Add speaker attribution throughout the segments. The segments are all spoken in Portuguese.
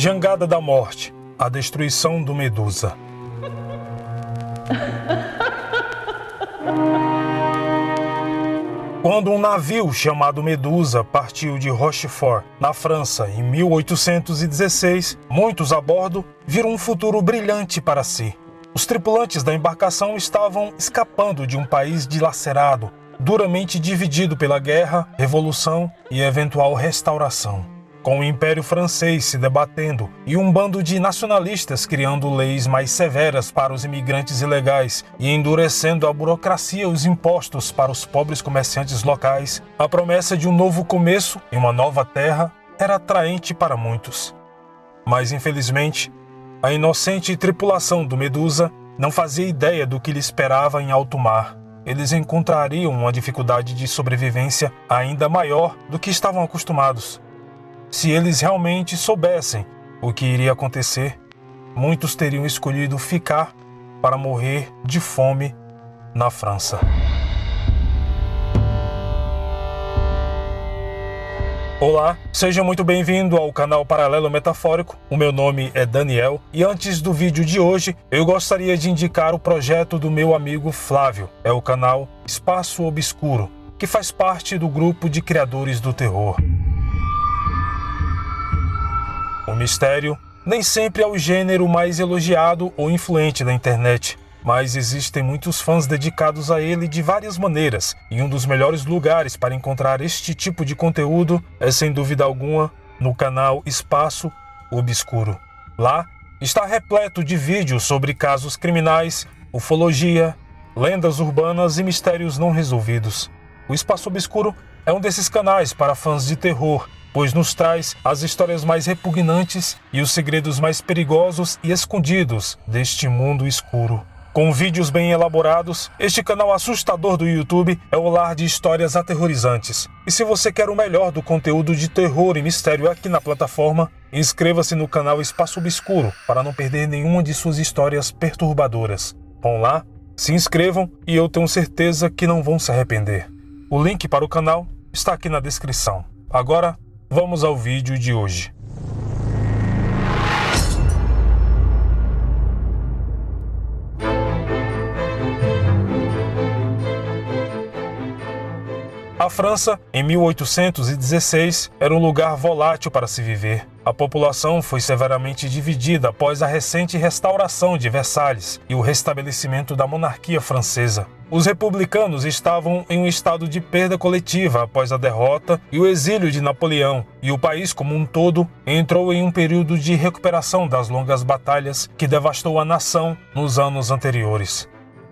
Speaker 1: Jangada da Morte, a destruição do Medusa. Quando um navio chamado Medusa partiu de Rochefort, na França, em 1816, muitos a bordo viram um futuro brilhante para si. Os tripulantes da embarcação estavam escapando de um país dilacerado, duramente dividido pela guerra, revolução e eventual restauração. Com o Império Francês se debatendo e um bando de nacionalistas criando leis mais severas para os imigrantes ilegais e endurecendo a burocracia e os impostos para os pobres comerciantes locais, a promessa de um novo começo em uma nova terra era atraente para muitos. Mas, infelizmente, a inocente tripulação do Medusa não fazia ideia do que lhe esperava em alto mar. Eles encontrariam uma dificuldade de sobrevivência ainda maior do que estavam acostumados. Se eles realmente soubessem o que iria acontecer, muitos teriam escolhido ficar para morrer de fome na França. Olá, seja muito bem-vindo ao canal Paralelo Metafórico. O meu nome é Daniel e antes do vídeo de hoje, eu gostaria de indicar o projeto do meu amigo Flávio. É o canal Espaço Obscuro, que faz parte do grupo de criadores do terror. O mistério nem sempre é o gênero mais elogiado ou influente da internet, mas existem muitos fãs dedicados a ele de várias maneiras, e um dos melhores lugares para encontrar este tipo de conteúdo é, sem dúvida alguma, no canal Espaço Obscuro. Lá está repleto de vídeos sobre casos criminais, ufologia, lendas urbanas e mistérios não resolvidos. O Espaço Obscuro é um desses canais para fãs de terror, pois nos traz as histórias mais repugnantes e os segredos mais perigosos e escondidos deste mundo escuro. Com vídeos bem elaborados, este canal assustador do YouTube é o lar de histórias aterrorizantes. E se você quer o melhor do conteúdo de terror e mistério aqui na plataforma, inscreva-se no canal Espaço Obscuro para não perder nenhuma de suas histórias perturbadoras. Vão lá, se inscrevam e eu tenho certeza que não vão se arrepender. O link para o canal está aqui na descrição. Agora, vamos ao vídeo de hoje. A França, em 1816, era um lugar volátil para se viver. A população foi severamente dividida após a recente restauração de Versalhes e o restabelecimento da monarquia francesa. Os republicanos estavam em um estado de perda coletiva após a derrota e o exílio de Napoleão, e o país como um todo entrou em um período de recuperação das longas batalhas que devastou a nação nos anos anteriores.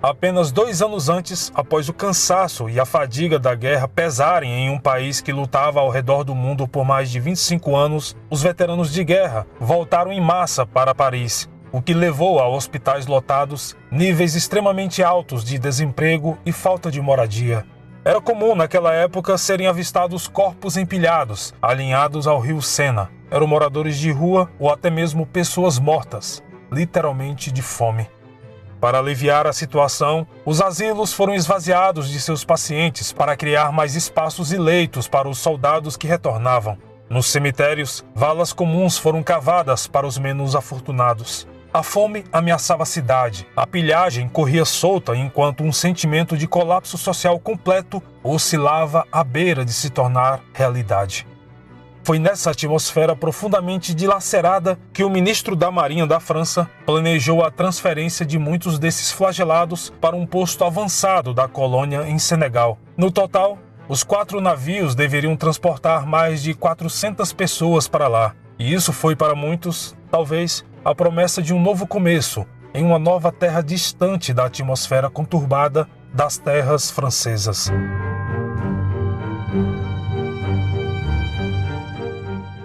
Speaker 1: Apenas 2 anos antes, após o cansaço e a fadiga da guerra pesarem em um país que lutava ao redor do mundo por mais de 25 anos, os veteranos de guerra voltaram em massa para Paris, o que levou a hospitais lotados, níveis extremamente altos de desemprego e falta de moradia. Era comum naquela época serem avistados corpos empilhados, alinhados ao rio Sena. Eram moradores de rua ou até mesmo pessoas mortas, literalmente de fome. Para aliviar a situação, os asilos foram esvaziados de seus pacientes para criar mais espaços e leitos para os soldados que retornavam. Nos cemitérios, valas comuns foram cavadas para os menos afortunados. A fome ameaçava a cidade, a pilhagem corria solta enquanto um sentimento de colapso social completo oscilava à beira de se tornar realidade. Foi nessa atmosfera profundamente dilacerada que o ministro da Marinha da França planejou a transferência de muitos desses flagelados para um posto avançado da colônia em Senegal. No total, os 4 navios deveriam transportar mais de 400 pessoas para lá. E isso foi para muitos, talvez, a promessa de um novo começo, em uma nova terra distante da atmosfera conturbada das terras francesas.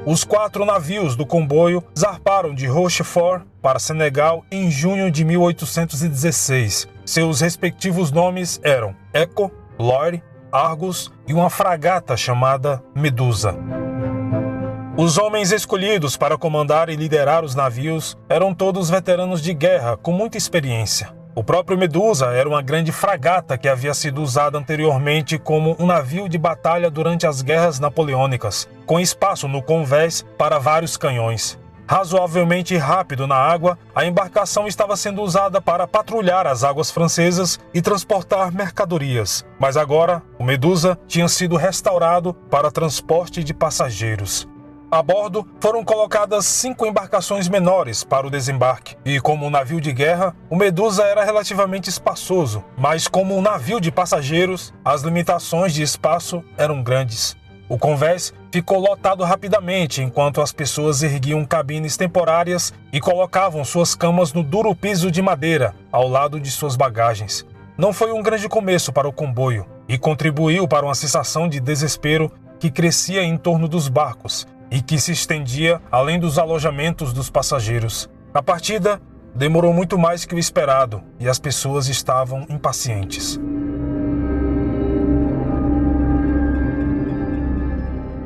Speaker 1: Os 4 navios do comboio zarparam de Rochefort para Senegal em junho de 1816. Seus respectivos nomes eram Echo, Loire, Argus e uma fragata chamada Medusa. Os homens escolhidos para comandar e liderar os navios eram todos veteranos de guerra com muita experiência. O próprio Medusa era uma grande fragata que havia sido usada anteriormente como um navio de batalha durante as guerras napoleônicas, com espaço no convés para vários canhões. razoavelmente rápido na água, a embarcação estava sendo usada para patrulhar as águas francesas e transportar mercadorias. Mas agora, o Medusa tinha sido restaurado para transporte de passageiros. A bordo foram colocadas 5 embarcações menores para o desembarque, e como um navio de guerra, o Medusa era relativamente espaçoso, mas como um navio de passageiros, as limitações de espaço eram grandes. O convés ficou lotado rapidamente enquanto as pessoas erguiam cabines temporárias e colocavam suas camas no duro piso de madeira, ao lado de suas bagagens. Não foi um grande começo para o comboio, e contribuiu para uma sensação de desespero que crescia em torno dos barcos, e que se estendia além dos alojamentos dos passageiros. A partida demorou muito mais que o esperado e as pessoas estavam impacientes.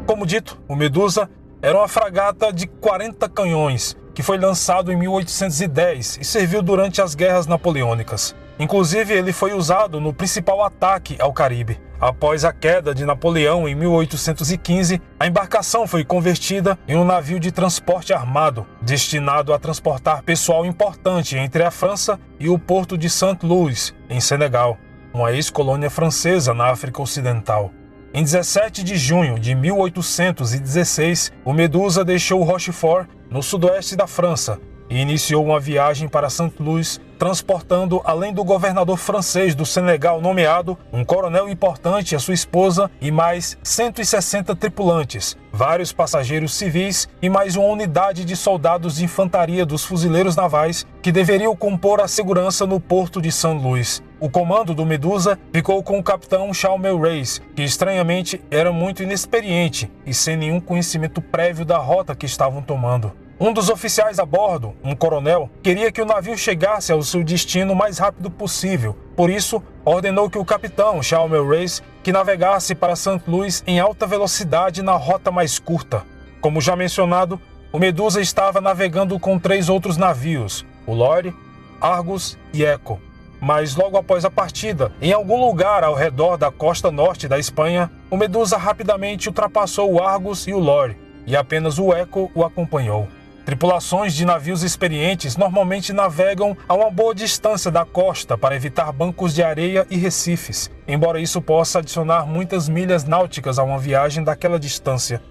Speaker 1: Como dito, o Medusa era uma fragata de 40 canhões que foi lançado em 1810 e serviu durante as guerras napoleônicas. Inclusive, ele foi usado no principal ataque ao Caribe. Após a queda de Napoleão em 1815, a embarcação foi convertida em um navio de transporte armado, destinado a transportar pessoal importante entre a França e o porto de Saint-Louis, em Senegal, uma ex-colônia francesa na África Ocidental. Em 17 de junho de 1816, o Medusa deixou Rochefort, no sudoeste da França, e iniciou uma viagem para Saint-Louis, transportando, além do governador francês do Senegal nomeado, um coronel importante e a sua esposa e mais 160 tripulantes, vários passageiros civis e mais uma unidade de soldados de infantaria dos fuzileiros navais que deveriam compor a segurança no porto de Saint-Louis. O comando do Medusa ficou com o capitão Chalmers, que estranhamente era muito inexperiente e sem nenhum conhecimento prévio da rota que estavam tomando. Um dos oficiais a bordo, um coronel, queria que o navio chegasse ao seu destino o mais rápido possível. Por isso, ordenou que o capitão Chalmers que navegasse para St. Louis em alta velocidade na rota mais curta. Como já mencionado, o Medusa estava navegando com 3 outros navios, o Loire, Argus e Echo. Mas logo após a partida, em algum lugar ao redor da costa norte da Espanha, o Medusa rapidamente ultrapassou o Argus e o Loire, e apenas o Echo o acompanhou. Tripulações de navios experientes normalmente navegam a uma boa distância da costa para evitar bancos de areia e recifes, embora isso possa adicionar muitas milhas náuticas a uma viagem daquela distância.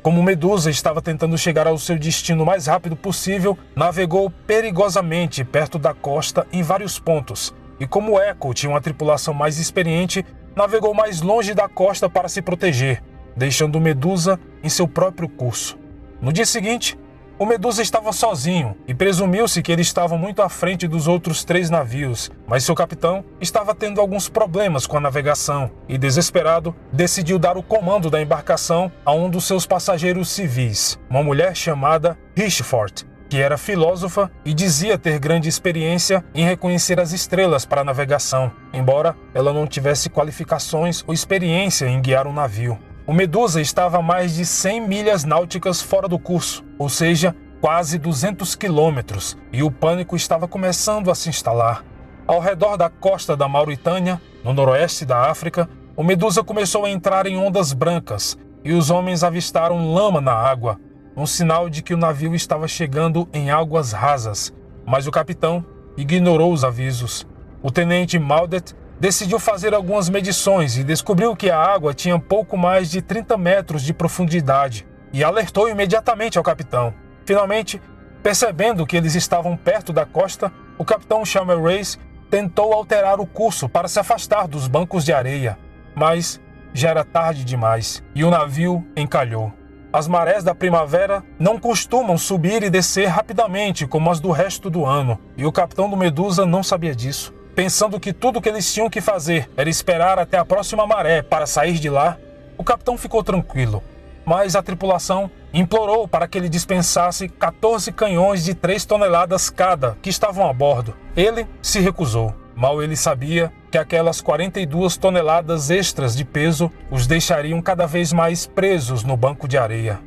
Speaker 1: Como Medusa estava tentando chegar ao seu destino o mais rápido possível, navegou perigosamente perto da costa em vários pontos, e como Echo tinha uma tripulação mais experiente, navegou mais longe da costa para se proteger, deixando Medusa em seu próprio curso. No dia seguinte, o Medusa estava sozinho e presumiu-se que ele estava muito à frente dos outros 3 navios, mas seu capitão estava tendo alguns problemas com a navegação e, desesperado, decidiu dar o comando da embarcação a um dos seus passageiros civis, uma mulher chamada Richefort, que era filósofa e dizia ter grande experiência em reconhecer as estrelas para a navegação, embora ela não tivesse qualificações ou experiência em guiar um navio. O Medusa estava a mais de 100 milhas náuticas fora do curso, ou seja, quase 200 quilômetros, e o pânico estava começando a se instalar. Ao redor da costa da Mauritânia, no noroeste da África, o Medusa começou a entrar em ondas brancas, e os homens avistaram lama na água, um sinal de que o navio estava chegando em águas rasas, mas o capitão ignorou os avisos. O tenente Maudet decidiu fazer algumas medições e descobriu que a água tinha pouco mais de 30 metros de profundidade e alertou imediatamente ao capitão. Finalmente, percebendo que eles estavam perto da costa, o capitão Chalmers tentou alterar o curso para se afastar dos bancos de areia, mas já era tarde demais e o navio encalhou. As marés da primavera não costumam subir e descer rapidamente como as do resto do ano, e o capitão do Medusa não sabia disso. Pensando que tudo o que eles tinham que fazer era esperar até a próxima maré para sair de lá, o capitão ficou tranquilo, mas a tripulação implorou para que ele dispensasse 14 canhões de 3 toneladas cada que estavam a bordo. Ele se recusou. Mal ele sabia que aquelas 42 toneladas extras de peso os deixariam cada vez mais presos no banco de areia.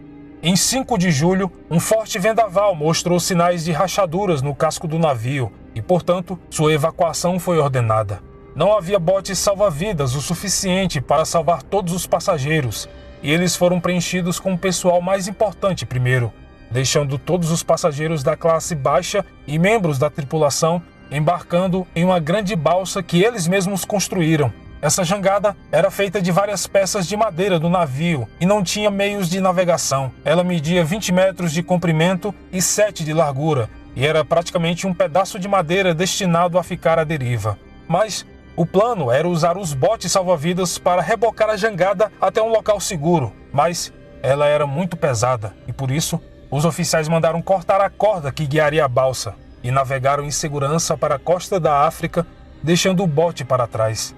Speaker 1: Em 5 de julho, um forte vendaval mostrou sinais de rachaduras no casco do navio e, portanto, sua evacuação foi ordenada. Não havia botes salva-vidas o suficiente para salvar todos os passageiros, e eles foram preenchidos com o pessoal mais importante primeiro. deixando todos os passageiros da classe baixa e membros da tripulação embarcando em uma grande balsa que eles mesmos construíram. Essa jangada era feita de várias peças de madeira do navio e não tinha meios de navegação. Ela media 20 metros de comprimento e 7 de largura e era praticamente um pedaço de madeira destinado a ficar à deriva. Mas o plano era usar os botes salva-vidas para rebocar a jangada até um local seguro, mas ela era muito pesada e por isso os oficiais mandaram cortar a corda que guiaria a balsa e navegaram em segurança para a costa da África, deixando o bote para trás.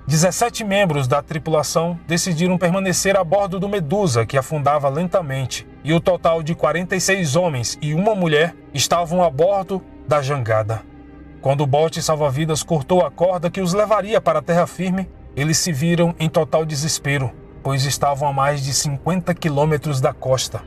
Speaker 1: 17 membros da tripulação decidiram permanecer a bordo do Medusa, que afundava lentamente, e o total de 46 homens e uma mulher estavam a bordo da jangada. Quando o bote salva-vidas cortou a corda que os levaria para a terra firme, eles se viram em total desespero, pois estavam a mais de 50 quilômetros da costa.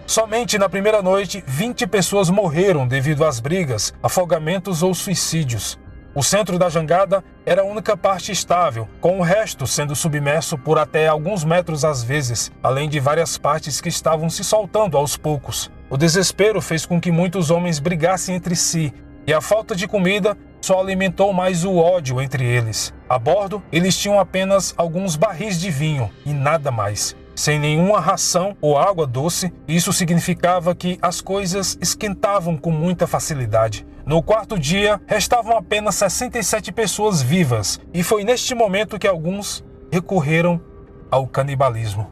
Speaker 1: Somente na primeira noite, 20 pessoas morreram devido às brigas, afogamentos ou suicídios. O centro da jangada era a única parte estável, com o resto sendo submerso por até alguns metros às vezes, além de várias partes que estavam se soltando aos poucos. O desespero fez com que muitos homens brigassem entre si, e a falta de comida só alimentou mais o ódio entre eles. A bordo, eles tinham apenas alguns barris de vinho e nada mais. Sem nenhuma ração ou água doce, isso significava que as coisas esquentavam com muita facilidade. No quarto dia, restavam apenas 67 pessoas vivas, e foi neste momento que alguns recorreram ao canibalismo.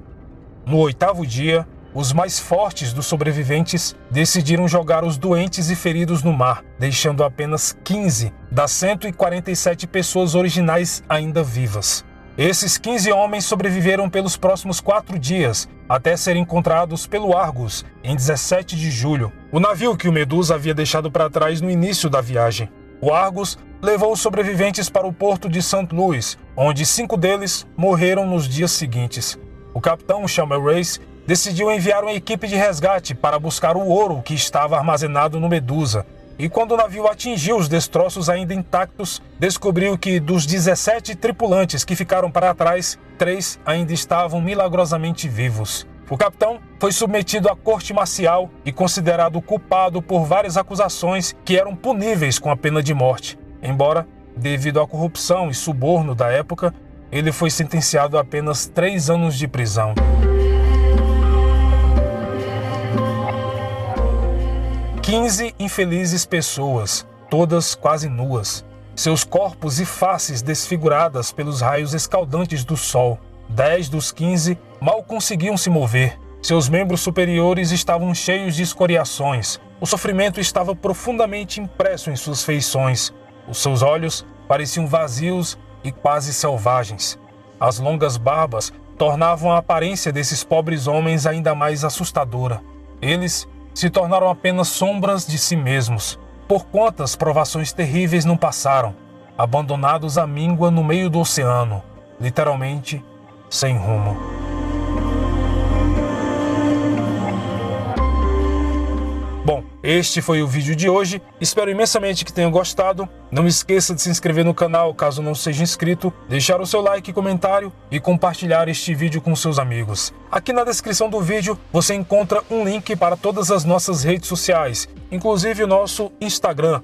Speaker 1: No oitavo dia, os mais fortes dos sobreviventes decidiram jogar os doentes e feridos no mar, deixando apenas 15 das 147 pessoas originais ainda vivas. Esses 15 homens sobreviveram pelos próximos 4 dias, até serem encontrados pelo Argus, em 17 de julho, o navio que o Medusa havia deixado para trás no início da viagem. O Argus levou os sobreviventes para o porto de St. Louis, onde 5 deles morreram nos dias seguintes. O capitão Chalmers Race decidiu enviar uma equipe de resgate para buscar o ouro que estava armazenado no Medusa, e quando o navio atingiu os destroços ainda intactos, descobriu que dos 17 tripulantes que ficaram para trás, 3 ainda estavam milagrosamente vivos. O capitão foi submetido à corte marcial e considerado culpado por várias acusações que eram puníveis com a pena de morte. Embora, devido à corrupção e suborno da época, ele foi sentenciado a apenas 3 anos de prisão. Quinze infelizes pessoas, todas quase nuas, seus corpos e faces desfiguradas pelos raios escaldantes do sol. 10 dos 15 mal conseguiam se mover. Seus membros superiores estavam cheios de escoriações. O sofrimento estava profundamente impresso em suas feições. Os seus olhos pareciam vazios e quase selvagens. As longas barbas tornavam a aparência desses pobres homens ainda mais assustadora. Eles se tornaram apenas sombras de si mesmos. Por quantas provações terríveis não passaram, abandonados à míngua no meio do oceano, literalmente sem rumo. Bom, este foi o vídeo de hoje, espero imensamente que tenham gostado. Não esqueça de se inscrever no canal caso não seja inscrito, deixar o seu like, comentário e compartilhar este vídeo com seus amigos. Aqui na descrição do vídeo você encontra um link para todas as nossas redes sociais, inclusive o nosso Instagram,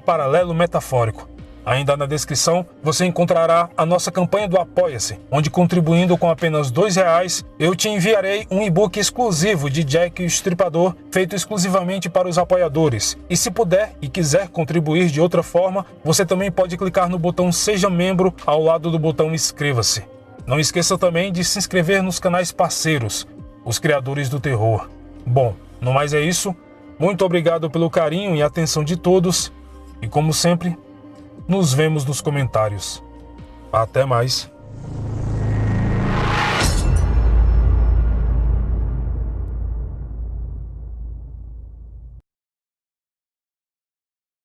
Speaker 1: @paralelometafórico. Ainda na descrição você encontrará a nossa campanha do Apoia-se, onde contribuindo com apenas R$2, eu te enviarei um e-book exclusivo de Jack o Estripador, feito exclusivamente para os apoiadores. E se puder e quiser contribuir de outra forma, você também pode clicar no botão Seja Membro ao lado do botão Inscreva-se. Não esqueça também de se inscrever nos canais parceiros, os criadores do terror. Bom, no mais é isso. Muito obrigado pelo carinho e atenção de todos. E como sempre, nos vemos nos comentários. Até mais.